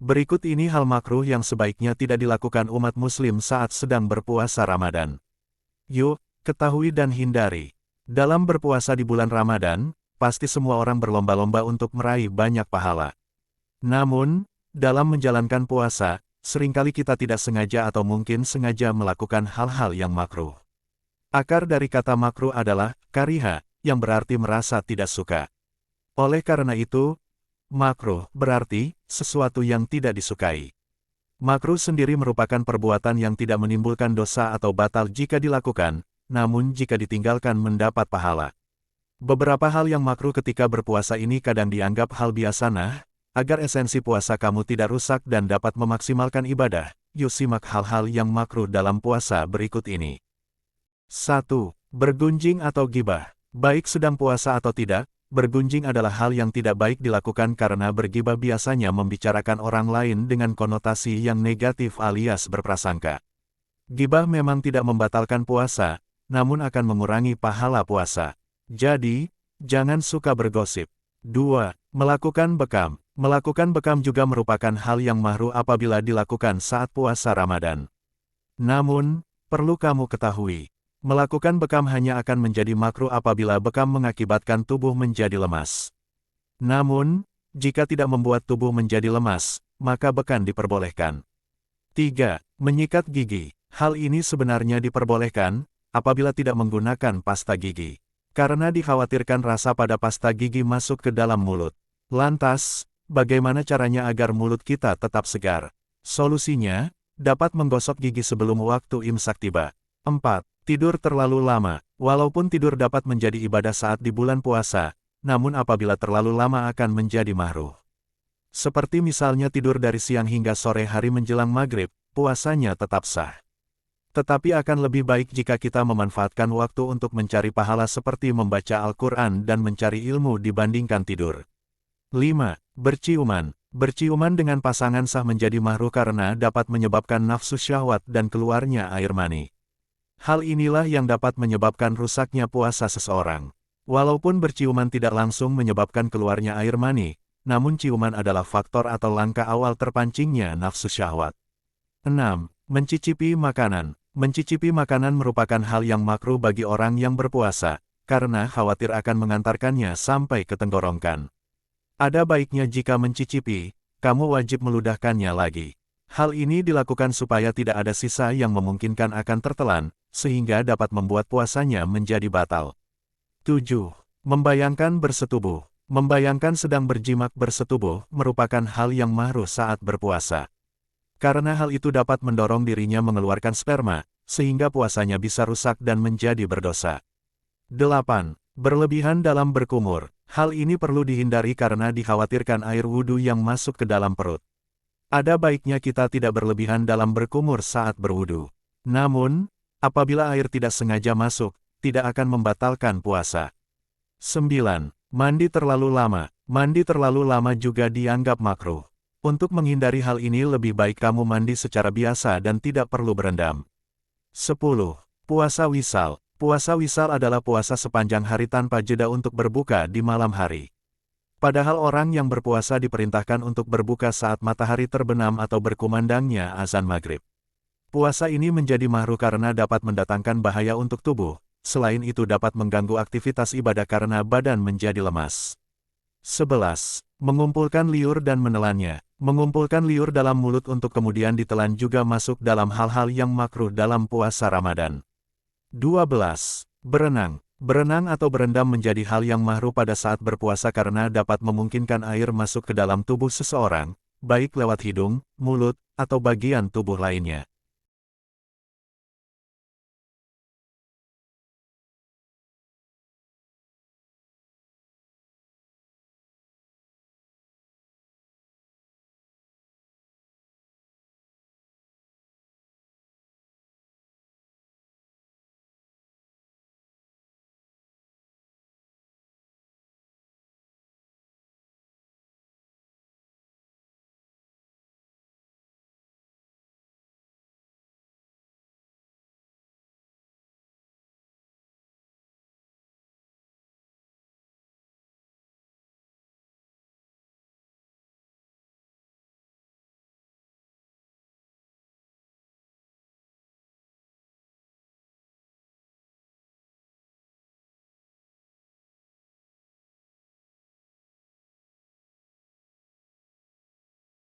Berikut ini hal makruh yang sebaiknya tidak dilakukan umat muslim saat sedang berpuasa Ramadan. Yuk, ketahui dan hindari. Dalam berpuasa di bulan Ramadan, pasti semua orang berlomba-lomba untuk meraih banyak pahala. Namun, dalam menjalankan puasa, seringkali kita tidak sengaja atau mungkin sengaja melakukan hal-hal yang makruh. Akar dari kata makruh adalah kariha, yang berarti merasa tidak suka. Oleh karena itu, makruh berarti sesuatu yang tidak disukai. Makruh sendiri merupakan perbuatan yang tidak menimbulkan dosa atau batal jika dilakukan, namun jika ditinggalkan mendapat pahala. Beberapa hal yang makruh ketika berpuasa ini kadang dianggap hal biasa. Agar esensi puasa kamu tidak rusak dan dapat memaksimalkan ibadah, yuk simak hal-hal yang makruh dalam puasa berikut ini. 1. Bergunjing atau gibah. Baik sedang puasa atau tidak, bergunjing adalah hal yang tidak baik dilakukan karena bergibah biasanya membicarakan orang lain dengan konotasi yang negatif alias berprasangka. Gibah memang tidak membatalkan puasa, namun akan mengurangi pahala puasa. Jadi, jangan suka bergosip. 2. Melakukan bekam. Melakukan bekam juga merupakan hal yang makruh apabila dilakukan saat puasa Ramadan. Namun, perlu kamu ketahui, melakukan bekam hanya akan menjadi makruh apabila bekam mengakibatkan tubuh menjadi lemas. Namun, jika tidak membuat tubuh menjadi lemas, maka bekam diperbolehkan. 3. Menyikat gigi. Hal ini sebenarnya diperbolehkan apabila tidak menggunakan pasta gigi, karena dikhawatirkan rasa pada pasta gigi masuk ke dalam mulut. Lantas, bagaimana caranya agar mulut kita tetap segar? Solusinya, dapat menggosok gigi sebelum waktu imsak tiba. 4. Tidur terlalu lama. Walaupun tidur dapat menjadi ibadah saat di bulan puasa, namun apabila terlalu lama akan menjadi makruh. Seperti misalnya tidur dari siang hingga sore hari menjelang maghrib, puasanya tetap sah. Tetapi akan lebih baik jika kita memanfaatkan waktu untuk mencari pahala seperti membaca Al-Quran dan mencari ilmu dibandingkan tidur. 5. Berciuman. Berciuman dengan pasangan sah menjadi makruh karena dapat menyebabkan nafsu syahwat dan keluarnya air mani. Hal inilah yang dapat menyebabkan rusaknya puasa seseorang. Walaupun berciuman tidak langsung menyebabkan keluarnya air mani, namun ciuman adalah faktor atau langkah awal terpancingnya nafsu syahwat. 6. Mencicipi makanan. Mencicipi makanan merupakan hal yang makruh bagi orang yang berpuasa, karena khawatir akan mengantarkannya sampai ke tenggorokan. Ada baiknya jika mencicipi, kamu wajib meludahkannya lagi. Hal ini dilakukan supaya tidak ada sisa yang memungkinkan akan tertelan, sehingga dapat membuat puasanya menjadi batal. 7. Membayangkan bersetubuh. Membayangkan sedang berjimak bersetubuh merupakan hal yang makruh saat berpuasa. Karena hal itu dapat mendorong dirinya mengeluarkan sperma, sehingga puasanya bisa rusak dan menjadi berdosa. 8. Berlebihan dalam berkumur. Hal ini perlu dihindari karena dikhawatirkan air wudhu yang masuk ke dalam perut. Ada baiknya kita tidak berlebihan dalam berkumur saat berwudhu. Namun, apabila air tidak sengaja masuk, tidak akan membatalkan puasa. 9. Mandi terlalu lama. Mandi terlalu lama juga dianggap makruh. Untuk menghindari hal ini lebih baik kamu mandi secara biasa dan tidak perlu berendam. 10. Puasa wisal. Puasa wisal adalah puasa sepanjang hari tanpa jeda untuk berbuka di malam hari. Padahal orang yang berpuasa diperintahkan untuk berbuka saat matahari terbenam atau berkumandangnya azan maghrib. Puasa ini menjadi makruh karena dapat mendatangkan bahaya untuk tubuh, selain itu dapat mengganggu aktivitas ibadah karena badan menjadi lemas. 11. Mengumpulkan liur dan menelannya. Mengumpulkan liur dalam mulut untuk kemudian ditelan juga masuk dalam hal-hal yang makruh dalam puasa Ramadan. 12. Berenang. Berenang atau berendam menjadi hal yang makruh pada saat berpuasa karena dapat memungkinkan air masuk ke dalam tubuh seseorang, baik lewat hidung, mulut, atau bagian tubuh lainnya.